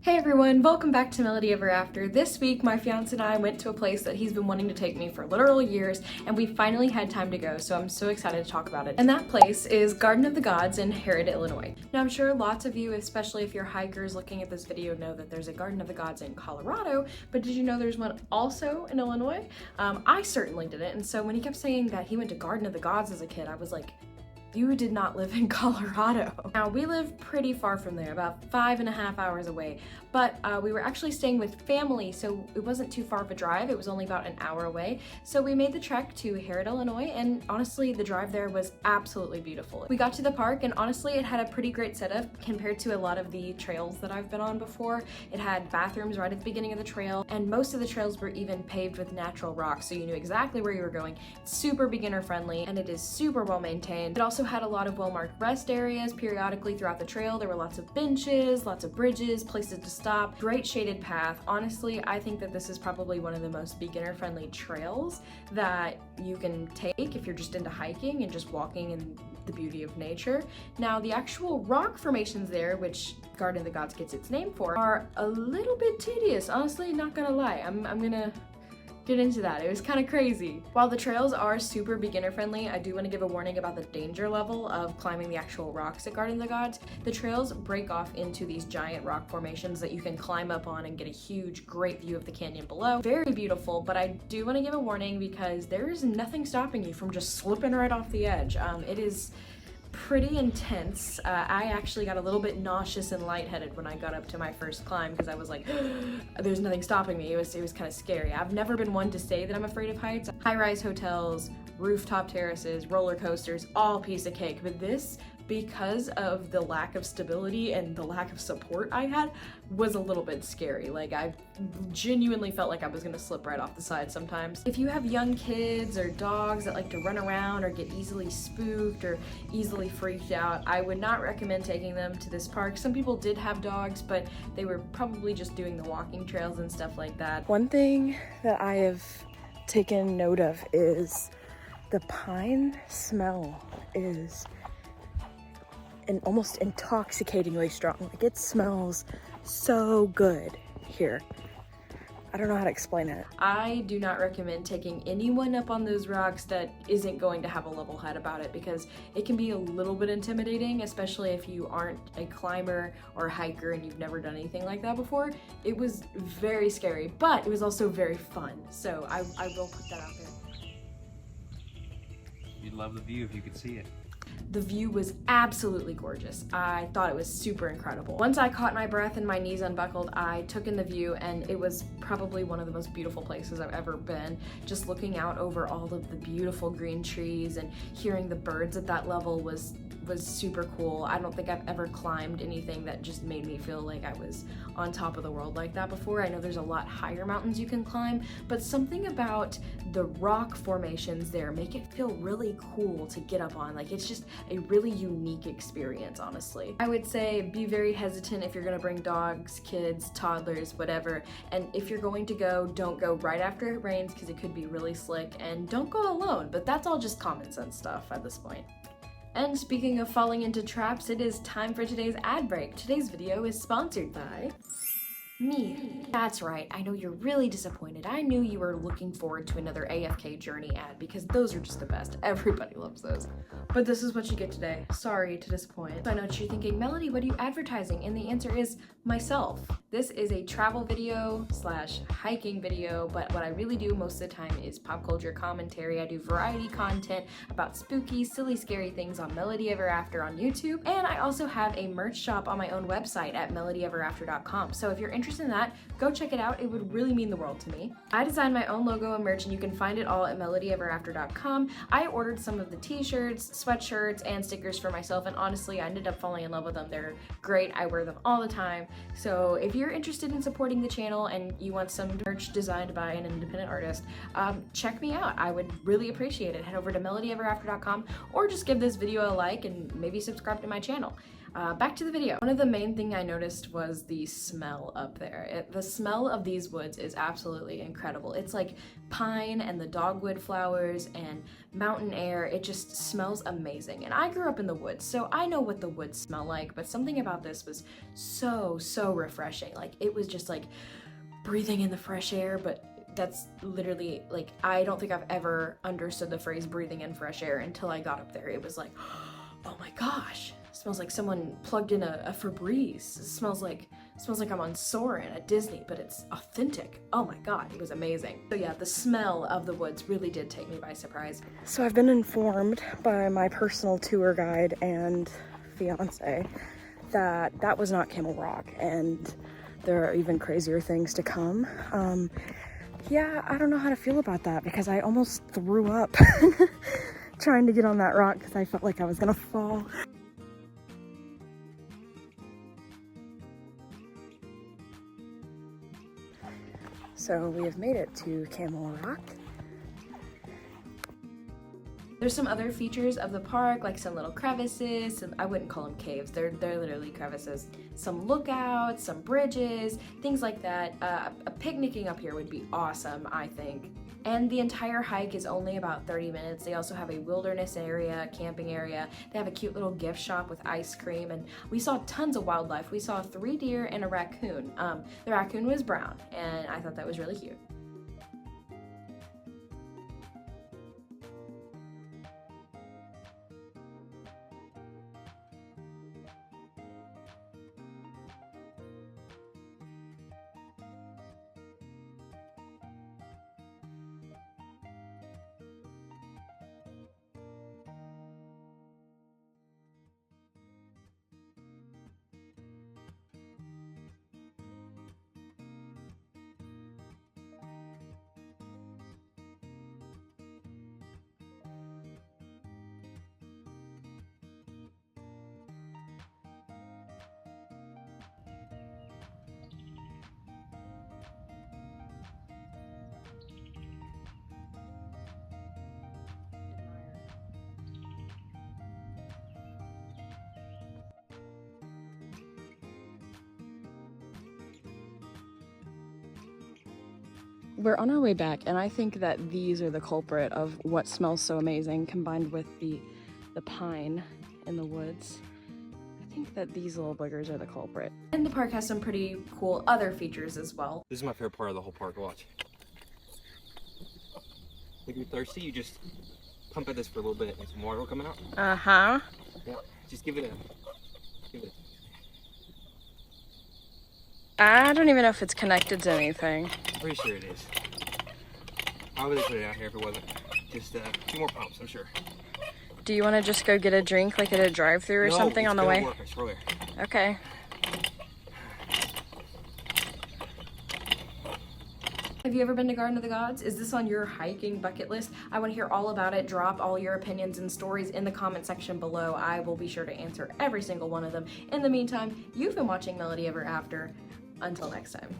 Hey everyone, welcome back to Melody Ever After. This week, my fiance and I went to a place that he's been wanting to take me for literal years, and we finally had time to go, so I'm so excited to talk about it. And that place is Garden of the Gods in Harrod, Illinois. Now, I'm sure lots of you, especially if you're hikers looking at this video, know that there's a Garden of the Gods in Colorado, but did you know there's one also in Illinois? I certainly didn't, and so when he kept saying that he went to Garden of the Gods as a kid, I was like, you did not live in Colorado. Now, we live pretty far from there, about 5.5 hours away, but we were actually staying with family, so it wasn't too far of a drive. It was only about an hour away. So we made the trek to Harrod, Illinois, and honestly, the drive there was absolutely beautiful. We got to the park, and honestly, it had a pretty great setup compared to a lot of the trails that I've been on before. It had bathrooms right at the beginning of the trail, and most of the trails were even paved with natural rocks, so you knew exactly where you were going. It's super beginner friendly, and it is super well maintained. It also had a lot of well-marked rest areas periodically throughout the trail. There were lots of benches, lots of bridges, places to stop, great shaded path. Honestly, I think that this is probably one of the most beginner-friendly trails that you can take if you're just into hiking and just walking in the beauty of nature. Now, the actual rock formations there, which Garden of the Gods gets its name for, are a little bit tedious. Honestly, not gonna lie. I'm gonna get into that. It was kind of crazy. While the trails are super beginner friendly, I do want to give a warning about the danger level of climbing the actual rocks at Garden of the Gods. The trails break off into these giant rock formations that you can climb up on and get a huge, great view of the canyon below. Very beautiful, but I do want to give a warning because there is nothing stopping you from just slipping right off the edge. It is pretty intense. I actually got a little bit nauseous and lightheaded when I got up to my first climb because I was like, there's nothing stopping me. It was kind of scary. I've never been one to say that I'm afraid of heights. High-rise hotels, rooftop terraces, roller coasters, all piece of cake. But this, because of the lack of stability and the lack of support I had, was a little bit scary. Like, I genuinely felt like I was gonna slip right off the side sometimes. If you have young kids or dogs that like to run around or get easily spooked or easily freaked out, I would not recommend taking them to this park. Some people did have dogs, but they were probably just doing the walking trails and stuff like that. One thing that I have taken note of is the pine smell is almost intoxicatingly strong. Like, it smells so good here. I don't know how to explain it. I do not recommend taking anyone up on those rocks that isn't going to have a level head about it, because it can be a little bit intimidating, especially if you aren't a climber or a hiker and you've never done anything like that before. It was very scary, but it was also very fun. So I will put that out there. You'd love the view if you could see it. The view was absolutely gorgeous. I thought it was super incredible. Once I caught my breath and my knees unbuckled, I took in the view, and it was probably one of the most beautiful places I've ever been. Just looking out over all of the beautiful green trees and hearing the birds at that level was super cool. I don't think I've ever climbed anything that just made me feel like I was on top of the world like that before. I know there's a lot higher mountains you can climb, but something about the rock formations there make it feel really cool to get up on. Like, it's just a really unique experience, honestly. I would say be very hesitant if you're gonna bring dogs, kids, toddlers, whatever. And if you're going to go, don't go right after it rains because it could be really slick, and don't go alone, but that's all just common sense stuff at this point. And speaking of falling into traps, it is time for today's ad break. Today's video is sponsored by me. That's right, I know you're really disappointed. I knew you were looking forward to another AFK Journey ad because those are just the best. Everybody loves those. But this is what you get today. Sorry to disappoint. I know what you're thinking, Melody, what are you advertising? And the answer is myself. This is a travel video / hiking video, but what I really do most of the time is pop culture commentary. I do variety content about spooky, silly, scary things on Melody Ever After on YouTube. And I also have a merch shop on my own website at melodyeverafter.com. So if you're interested in that, go check it out. It would really mean the world to me. I designed my own logo and merch, and you can find it all at melodyeverafter.com. I ordered some of the t-shirts, sweatshirts, and stickers for myself, and honestly, I ended up falling in love with them. They're great. I wear them all the time. So if you're interested in supporting the channel and you want some merch designed by an independent artist, check me out. I would really appreciate it. Head over to melodyeverafter.com or just give this video a like and maybe subscribe to my channel. Back to the video. One of the main thing I noticed was the smell up there. The smell of these woods is absolutely incredible. It's like pine and the dogwood flowers and mountain air. It just smells amazing. And I grew up in the woods, so I know what the woods smell like, but something about this was so refreshing. Like, it was just like breathing in the fresh air, but that's literally, like, I don't think I've ever understood the phrase breathing in fresh air until I got up there. It was like, oh my gosh. Smells like someone plugged in a Febreze. It smells like I'm on Soarin' at Disney, but it's authentic. Oh my god, it was amazing. So yeah, the smell of the woods really did take me by surprise. So I've been informed by my personal tour guide and fiance that that was not Camel Rock, and there are even crazier things to come. Yeah, I don't know how to feel about that because I almost threw up trying to get on that rock because I felt like I was gonna fall. So we have made it to Camel Rock. There's some other features of the park, like some little crevices, I wouldn't call them caves, they're literally crevices. Some lookouts, some bridges, things like that. Picnicking up here would be awesome, I think. And the entire hike is only about 30 minutes. They also have a wilderness area, camping area. They have a cute little gift shop with ice cream, and we saw tons of wildlife. We saw 3 deer and a raccoon. The raccoon was brown, and I thought that was really cute. We're on our way back, and I think that these are the culprit of what smells so amazing, combined with the pine in the woods. I think that these little boogers are the culprit. And the park has some pretty cool other features as well. This is my favorite part of the whole park. Watch. If you're thirsty, you just pump at this for a little bit and some water will come out. Uh-huh. Yeah, just give it a... I don't even know if it's connected to anything. Pretty sure it is. Why would they put it out here if it wasn't? Just a few more pumps, I'm sure. Do you want to just go get a drink, like at a drive-thru or something on the way? Work, I swear. Okay. Have you ever been to Garden of the Gods? Is this on your hiking bucket list? I want to hear all about it. Drop all your opinions and stories in the comment section below. I will be sure to answer every single one of them. In the meantime, you've been watching Melody Ever After. Until next time.